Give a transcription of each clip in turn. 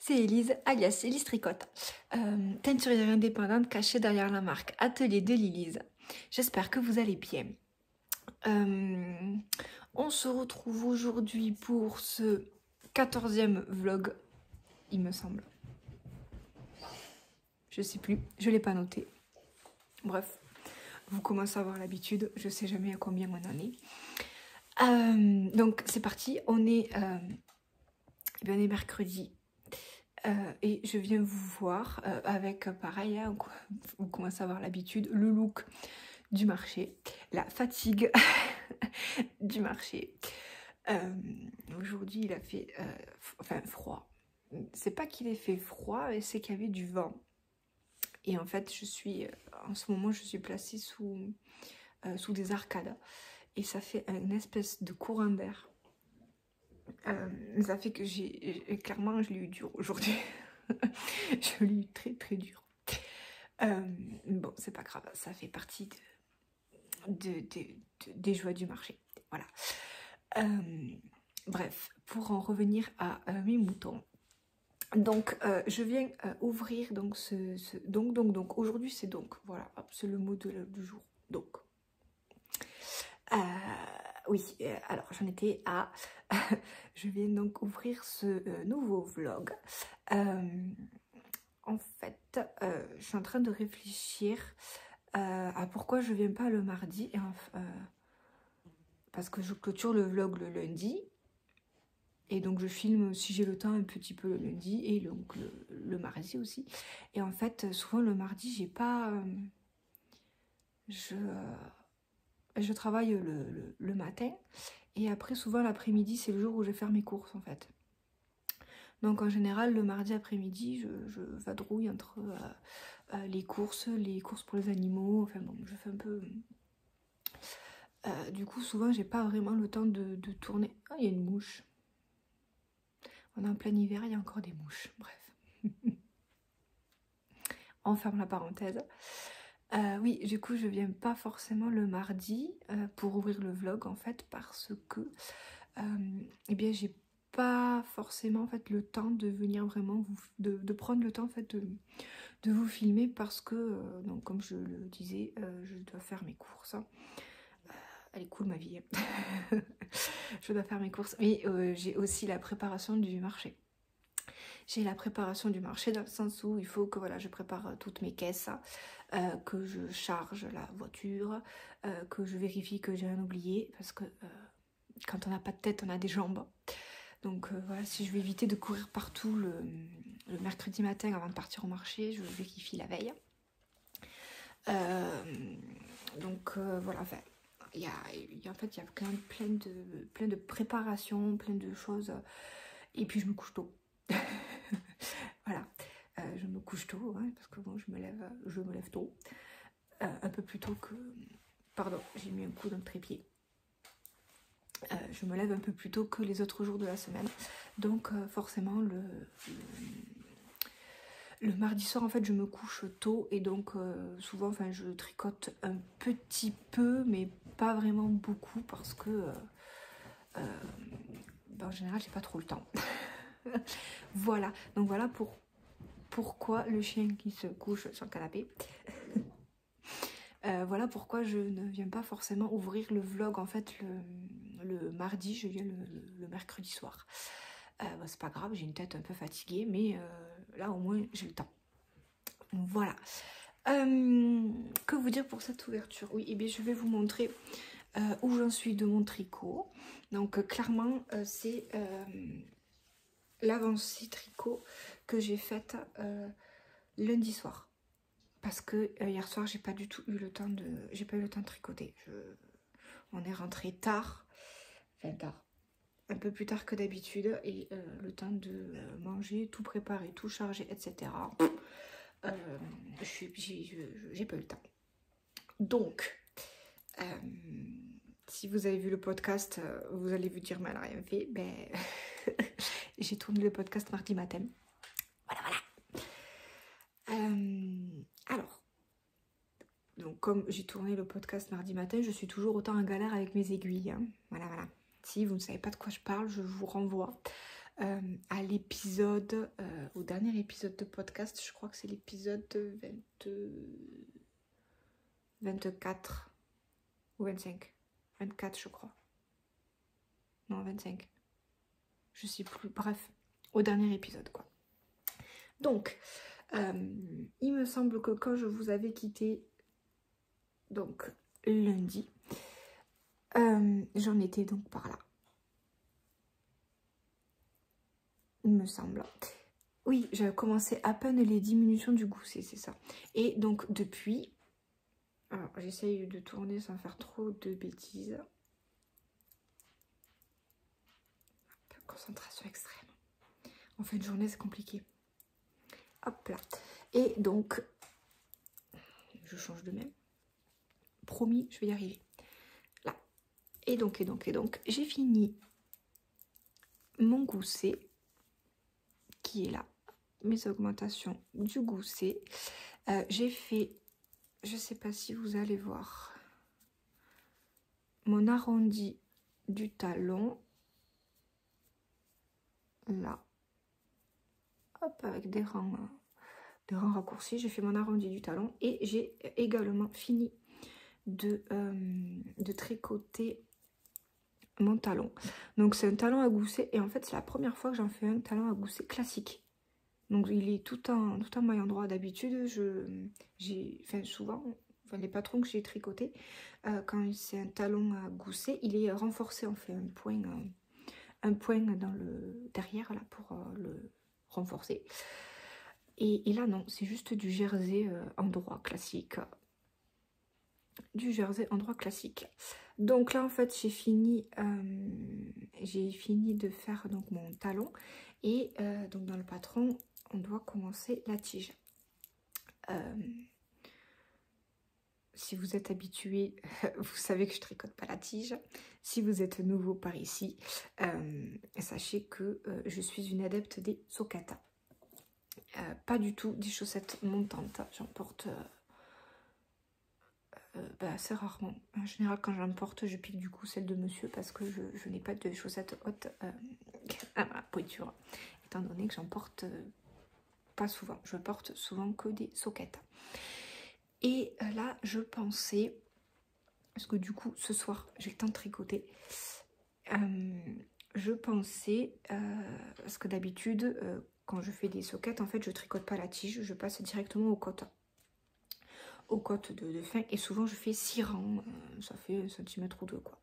c'est Élise, alias Élise Tricotte, teinturière indépendante cachée derrière la marque Atelier de Lilise. J'espère que vous allez bien. On se retrouve aujourd'hui pour ce 14e vlog, il me semble. Je sais plus, je l'ai pas noté. Bref, vous commencez à avoir l'habitude, je sais jamais à combien on en est. Donc c'est parti, on est mercredi. Et je viens vous voir avec, pareil, hein, vous commencez à avoir l'habitude, le look du marché, la fatigue du marché. Aujourd'hui, il a fait froid. C'est pas qu'il ait fait froid, mais c'est qu'il y avait du vent. Et en fait, en ce moment, je suis placée sous des arcades. Et ça fait une espèce de courant d'air. Ça fait que clairement je l'ai eu dur aujourd'hui. Je l'ai eu très très dur. Bon, c'est pas grave, ça fait partie des joies du marché. Voilà. Bref, pour en revenir à mes moutons. Donc, je viens ouvrir donc donc. Aujourd'hui, c'est donc. Voilà, c'est le mot du jour. Donc. Oui, alors j'en étais à... je viens donc ouvrir ce nouveau vlog. En fait, je suis en train de réfléchir à pourquoi je viens pas le mardi. Parce que je clôture le vlog le lundi. Et donc je filme si j'ai le temps un petit peu le lundi et donc le mardi aussi. Et en fait, souvent le mardi, j'ai pas... Je travaille le matin et après souvent l'après-midi c'est le jour où je vais faire mes courses en fait. Donc en général le mardi après-midi je vadrouille entre les courses pour les animaux, enfin bon je fais un peu... du coup souvent j'ai pas vraiment le temps de tourner. Ah il y a une mouche. On est en plein hiver, il y a encore des mouches, bref. On ferme la parenthèse. Oui, du coup, je viens pas forcément le mardi pour ouvrir le vlog en fait parce que eh bien j'ai pas forcément en fait le temps de venir vraiment de prendre le temps en fait de vous filmer parce que donc comme je le disais, je dois faire mes courses. Elle est cool ma vie. Je dois faire mes courses, mais j'ai aussi la préparation du marché. J'ai la préparation du marché dans le sens où il faut que voilà, je prépare toutes mes caisses, que je charge la voiture, que je vérifie que j'ai rien oublié parce que quand on n'a pas de tête, on a des jambes. Donc voilà, si je veux éviter de courir partout le mercredi matin avant de partir au marché, je vérifie la veille. Donc voilà, enfin, il y a quand même plein de préparations, plein de choses. Et puis je me couche tôt. Voilà, je me couche tôt, hein, parce que bon, je me lève tôt. Un peu plus tôt que... Pardon, j'ai mis un coup dans le trépied. Je me lève un peu plus tôt que les autres jours de la semaine. Donc forcément, le mardi soir, en fait, je me couche tôt. Et donc, souvent, enfin, je tricote un petit peu, mais pas vraiment beaucoup, parce que... en général, j'ai pas trop le temps. Voilà, donc voilà pourquoi le chien qui se couche sur le canapé. Voilà pourquoi je ne viens pas forcément ouvrir le vlog en fait le mardi, je viens le mercredi soir. C'est pas grave, j'ai une tête un peu fatiguée, mais là au moins j'ai le temps. Voilà. Que vous dire pour cette ouverture? Oui, et bien je vais vous montrer où j'en suis de mon tricot. Donc clairement c'est l'avancée tricot que j'ai faite lundi soir. Parce que hier soir, j'ai pas du tout eu le temps de... J'ai pas eu le temps de tricoter. On est rentré tard. Enfin tard. Un peu plus tard que d'habitude. Et le temps de manger, tout préparer, tout charger, etc. J'ai pas eu le temps. Donc, si vous avez vu le podcast, vous allez vous dire, mais elle a rien fait. Ben, j'ai tourné le podcast mardi matin. Voilà, voilà. Alors, donc comme j'ai tourné le podcast mardi matin, je suis toujours autant en galère avec mes aiguilles. Hein. Voilà, voilà. Si vous ne savez pas de quoi je parle, je vous renvoie à l'épisode, au dernier épisode de podcast, je crois que c'est l'épisode 24 ou 25. 24 je crois. Non, 25. Je sais plus. Bref, au dernier épisode quoi. Donc, il me semble que quand je vous avais quitté, donc lundi, j'en étais donc par là. Il me semble. Oui, j'avais commencé à peine les diminutions du gousset, c'est ça. Et donc depuis, alors j'essaye de tourner sans faire trop de bêtises. Concentration extrême. En fin de journée, c'est compliqué. Hop là. Et donc, je change de même. Promis, je vais y arriver. Là. Et donc, j'ai fini mon gousset qui est là. Mes augmentations du gousset. J'ai fait, je sais pas si vous allez voir, mon arrondi du talon. Là. Hop, avec des rangs raccourcis. J'ai fait mon arrondi du talon. Et j'ai également fini de tricoter mon talon. Donc c'est un talon à gousset. Et en fait, c'est la première fois que j'en fais un talon à gousset classique. Donc il est tout en maillant droit. D'habitude, souvent, les patrons que j'ai tricotés, quand c'est un talon à gousset, il est renforcé. On fait un point dans le derrière là pour le renforcer. Et là non, c'est juste du jersey en droit classique. Du jersey en droit classique. Donc là en fait j'ai fini de faire donc mon talon. Et donc dans le patron, on doit commencer la tige. Si vous êtes habitué, vous savez que je tricote pas la tige. Si vous êtes nouveau par ici, sachez que je suis une adepte des soccata. Pas du tout des chaussettes montantes. J'en porte assez rarement. En général, quand j'en porte, je pique du coup celle de monsieur parce que je n'ai pas de chaussettes hautes à ma pointure. Étant donné que j'en porte pas souvent. Je porte souvent que des soquettes. Et là, je pensais, parce que du coup, ce soir, j'ai le temps de tricoter. Je pensais, parce que d'habitude, quand je fais des soquettes, en fait, je tricote pas la tige, je passe directement aux côtes. Aux côtes de fin. Et souvent, je fais 6 rangs, ça fait 1 cm ou 2, quoi.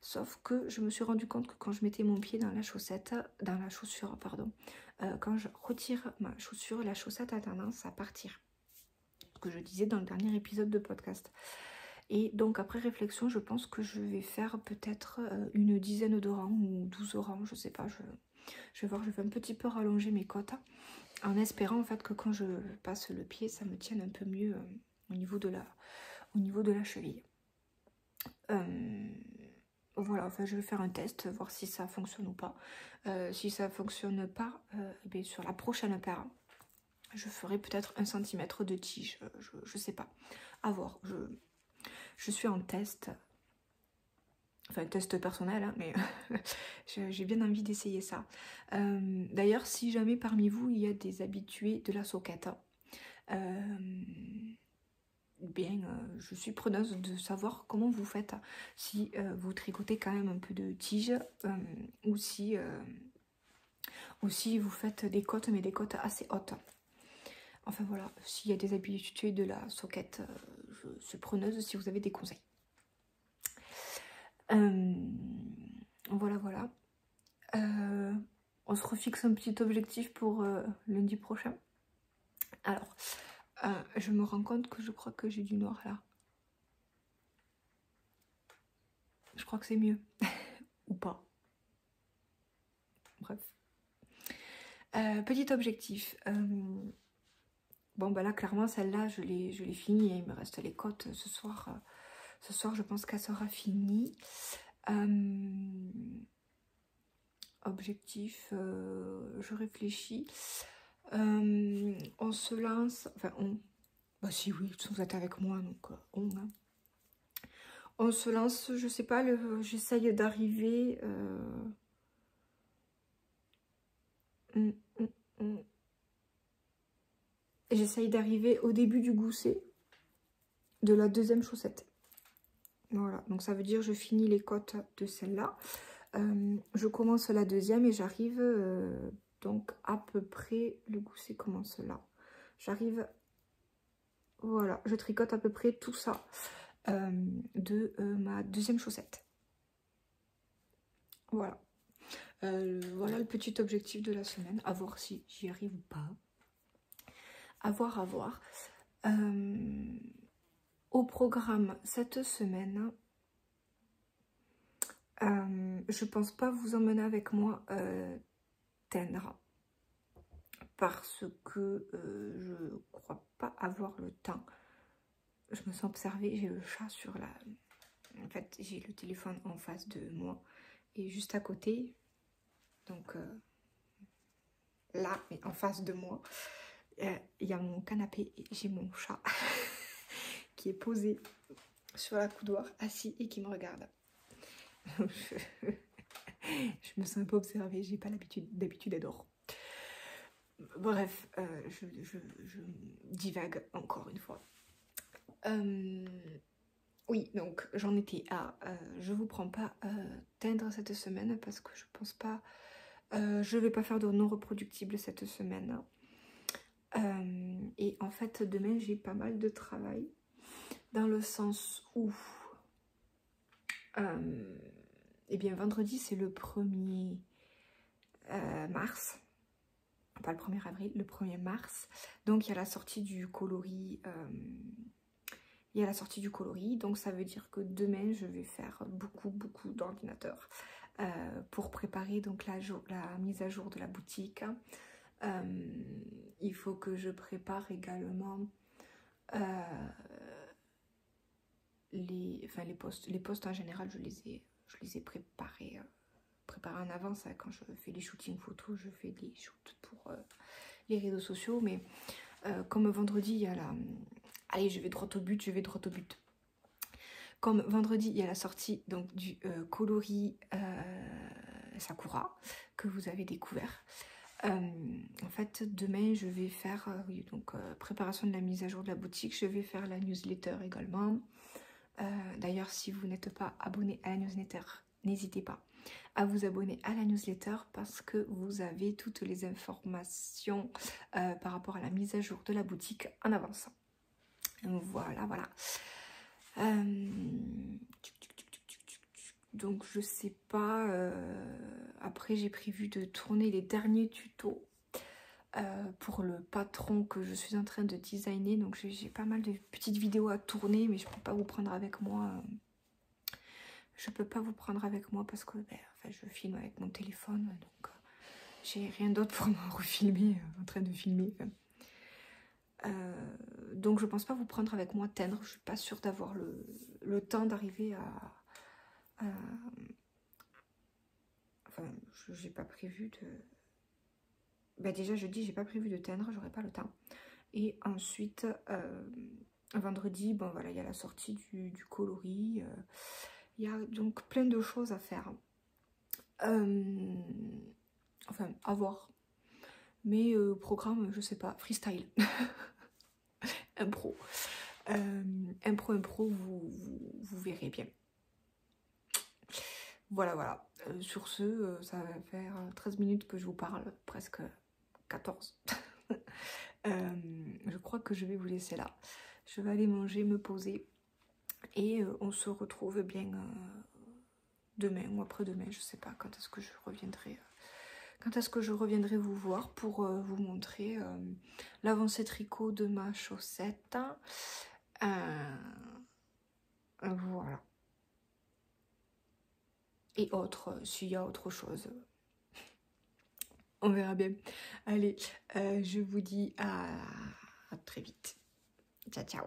Sauf que je me suis rendu compte que quand je mettais mon pied dans la chaussure, pardon, quand je retire ma chaussure, la chaussette a tendance à partir. Ce que je disais dans le dernier épisode de podcast. Et donc après réflexion, je pense que je vais faire peut-être une dizaine de rangs ou 12 rangs, je sais pas. Je vais voir, je vais un petit peu rallonger mes côtes en espérant en fait que quand je passe le pied, ça me tienne un peu mieux au niveau de la cheville. Voilà, enfin je vais faire un test, voir si ça fonctionne ou pas. Si ça fonctionne pas, bien, sur la prochaine paire, je ferai peut-être 1 cm de tige, je sais pas. À voir, je suis en test, enfin test personnel, hein, mais j'ai bien envie d'essayer ça. D'ailleurs, si jamais parmi vous il y a des habitués de la soquette, bien, je suis preneuse de savoir comment vous faites, si vous tricotez quand même un peu de tige, ou si vous faites des côtes, mais des côtes assez hautes. Enfin voilà, s'il y a des habitués de la soquette, je suis preneuse si vous avez des conseils. Voilà. On se refixe un petit objectif pour lundi prochain. Alors, je me rends compte que je crois que j'ai du noir là. Je crois que c'est mieux. Ou pas. Bref. Petit objectif. Bon, bah là, clairement, celle-là, je l'ai finie. Il me reste les côtes ce soir. Ce soir, je pense qu'elle sera finie. Objectif, je réfléchis. On se lance. Enfin, on. Bah, si, oui, vous êtes avec moi, donc on. Hein. On se lance, je sais pas, j'essaye d'arriver. Mm, mm, mm. J'essaye d'arriver au début du gousset de la deuxième chaussette. Voilà, donc ça veut dire je finis les côtes de celle-là. Je commence la deuxième et j'arrive donc à peu près, le gousset commence là. J'arrive, voilà, je tricote à peu près tout ça de ma deuxième chaussette. Voilà. Voilà le petit objectif de la semaine, à voir si j'y arrive ou pas. À voir, à voir. Au programme cette semaine, je pense pas vous emmener avec moi teindre. Parce que je crois pas avoir le temps. Je me sens observée, j'ai le chat sur la... En fait, j'ai le téléphone en face de moi et juste à côté, donc là, mais en face de moi, il y a mon canapé et j'ai mon chat qui est posé sur la coudoir, assis et qui me regarde. Je me sens un peu observée, j'ai pas l'habitude, d'habitude elle dort. Bref, je divague encore une fois. Oui, donc j'en étais à... je vous prends pas teindre cette semaine parce que je pense pas... je vais pas faire de non reproductible cette semaine. Et en fait, demain, j'ai pas mal de travail. Dans le sens où... eh bien, vendredi, c'est le 1er mars. Pas le 1er avril, le 1er mars. Donc, il y a la sortie du coloris... il y a la sortie du coloris, donc ça veut dire que demain je vais faire beaucoup d'ordinateur pour préparer donc la mise à jour de la boutique. Il faut que je prépare également les postes en général, je les ai préparés en avance. Quand je fais les shootings photos, je fais des shoots pour les réseaux sociaux, mais comme vendredi il y a la... Allez, je vais droit au but, Comme vendredi, il y a la sortie donc, du coloris Sakura, que vous avez découvert. En fait, demain, je vais faire oui, donc, préparation de la mise à jour de la boutique. Je vais faire la newsletter également. D'ailleurs, si vous n'êtes pas abonné à la newsletter, n'hésitez pas à vous abonner à la newsletter parce que vous avez toutes les informations par rapport à la mise à jour de la boutique en avance. Voilà. Donc je sais pas. Après j'ai prévu de tourner les derniers tutos pour le patron que je suis en train de designer. Donc j'ai pas mal de petites vidéos à tourner, mais je peux pas vous prendre avec moi. Je peux pas vous prendre avec moi parce que enfin, je filme avec mon téléphone, donc j'ai rien d'autre pour me refilmer en train de filmer. Donc je pense pas vous prendre avec moi teindre, je suis pas sûre d'avoir le temps d'arriver à... Enfin, j'ai pas prévu de... déjà je dis j'ai pas prévu de teindre, j'aurai pas le temps. Et ensuite, vendredi, bon voilà, il y a la sortie du coloris, il y a donc plein de choses à faire. Enfin, à voir. Mais programme, je sais pas, freestyle. Impro. Impro, vous verrez bien. Voilà. Sur ce, ça va faire 13 minutes que je vous parle, presque 14. Je crois que je vais vous laisser là. Je vais aller manger, me poser. Et on se retrouve bien demain ou après-demain. Je sais pas quand est-ce que je reviendrai. Quand est-ce que je reviendrai vous voir pour vous montrer l'avancée tricot de ma chaussette. Voilà. Et autre, s'il y a autre chose. On verra bien. Allez, je vous dis à très vite. Ciao.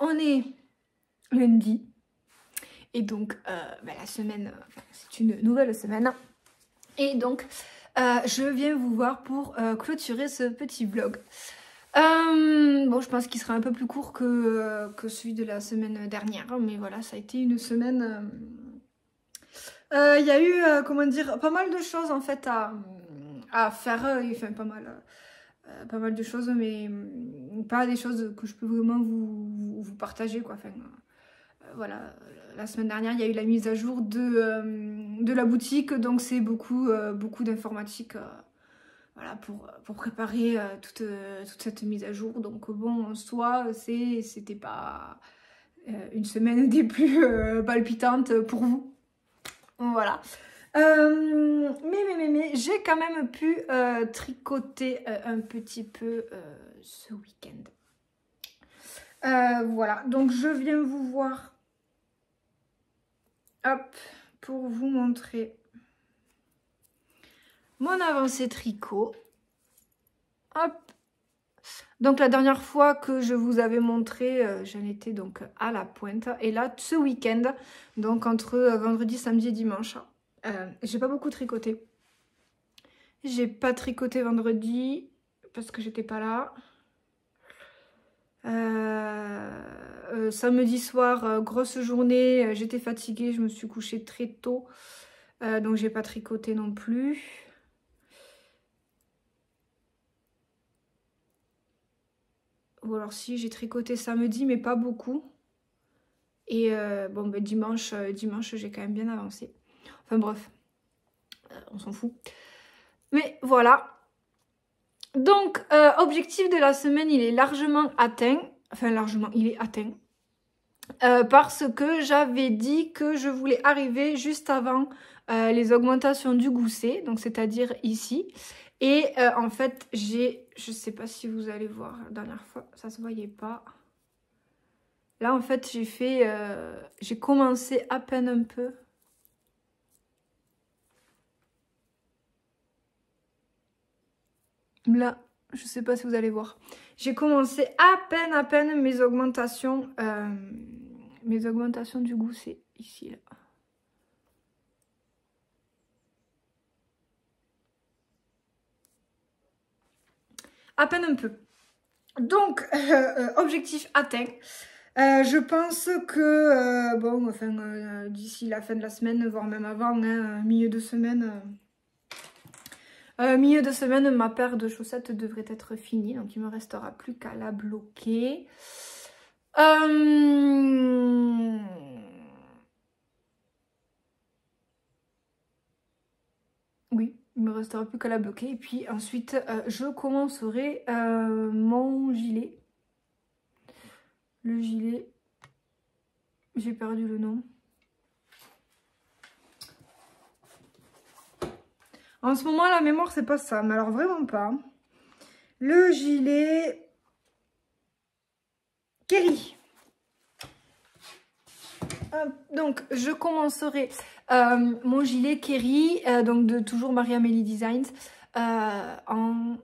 on est lundi. Et donc, la semaine, c'est une nouvelle semaine. Et donc, je viens vous voir pour clôturer ce petit vlog. Bon, je pense qu'il sera un peu plus court que celui de la semaine dernière. Mais voilà, ça a été une semaine... Il y a eu, comment dire, pas mal de choses en fait à faire. Enfin, pas mal de choses, mais pas des choses que je peux vraiment vous partager, quoi. Enfin, voilà, la semaine dernière, il y a eu la mise à jour de la boutique, donc c'est beaucoup d'informatique voilà, pour préparer toute cette mise à jour. Donc bon, en soi, c'était pas une semaine des plus palpitantes pour vous. Voilà. Mais j'ai quand même pu tricoter un petit peu ce week-end. Voilà, donc je viens vous voir, hop, pour vous montrer mon avancée tricot. Hop. Donc la dernière fois que je vous avais montré, j'en étais donc à la pointe. Et là, ce week-end, donc entre vendredi, samedi et dimanche, j'ai pas beaucoup tricoté. J'ai pas tricoté vendredi parce que j'étais pas là. Samedi soir, grosse journée, j'étais fatiguée, je me suis couchée très tôt. Donc j'ai pas tricoté non plus. Ou alors si, j'ai tricoté samedi, mais pas beaucoup. Et bon, ben, dimanche j'ai quand même bien avancé. Enfin bref, on s'en fout. Mais voilà. Donc, objectif de la semaine, il est largement atteint. Enfin, largement, il est atteint. Parce que j'avais dit que je voulais arriver juste avant les augmentations du gousset. Donc, c'est-à-dire ici. Et en fait, je sais pas si vous allez voir, la dernière fois, ça se voyait pas. Là, en fait, j'ai commencé à peine un peu. Là, je sais pas si vous allez voir. J'ai commencé à peine mes augmentations du gousset, ici, là. À peine un peu. Donc, objectif atteint. Je pense que, bon, enfin, d'ici la fin de la semaine, voire même avant, hein, milieu de semaine, ma paire de chaussettes devrait être finie. Donc, il me restera plus qu'à la bloquer. Oui, il me restera plus qu'à la bloquer. Et puis ensuite, je commencerai mon gilet. Le gilet, j'ai perdu le nom. En ce moment, la mémoire, c'est pas ça. Mais alors, vraiment pas. Le gilet Kerry. Donc, je commencerai mon gilet Kerry, donc de toujours Marie-Amélie Designs, en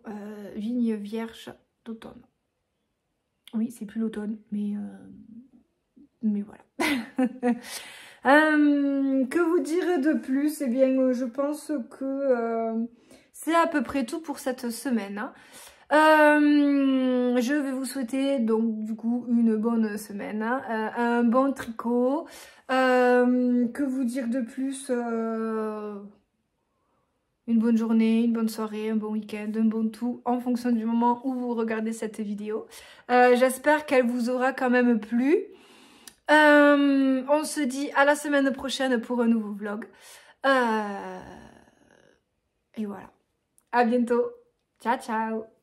vigne vierge d'automne. Oui, c'est plus l'automne, mais voilà. Que vous dire de plus? Eh bien, je pense que c'est à peu près tout pour cette semaine. Hein. Je vais vous souhaiter donc du coup une bonne semaine, hein, un bon tricot. Que vous dire de plus? Une bonne journée, une bonne soirée, un bon week-end, un bon tout en fonction du moment où vous regardez cette vidéo. J'espère qu'elle vous aura quand même plu. On se dit à la semaine prochaine pour un nouveau vlog. Et voilà. À bientôt. Ciao, ciao.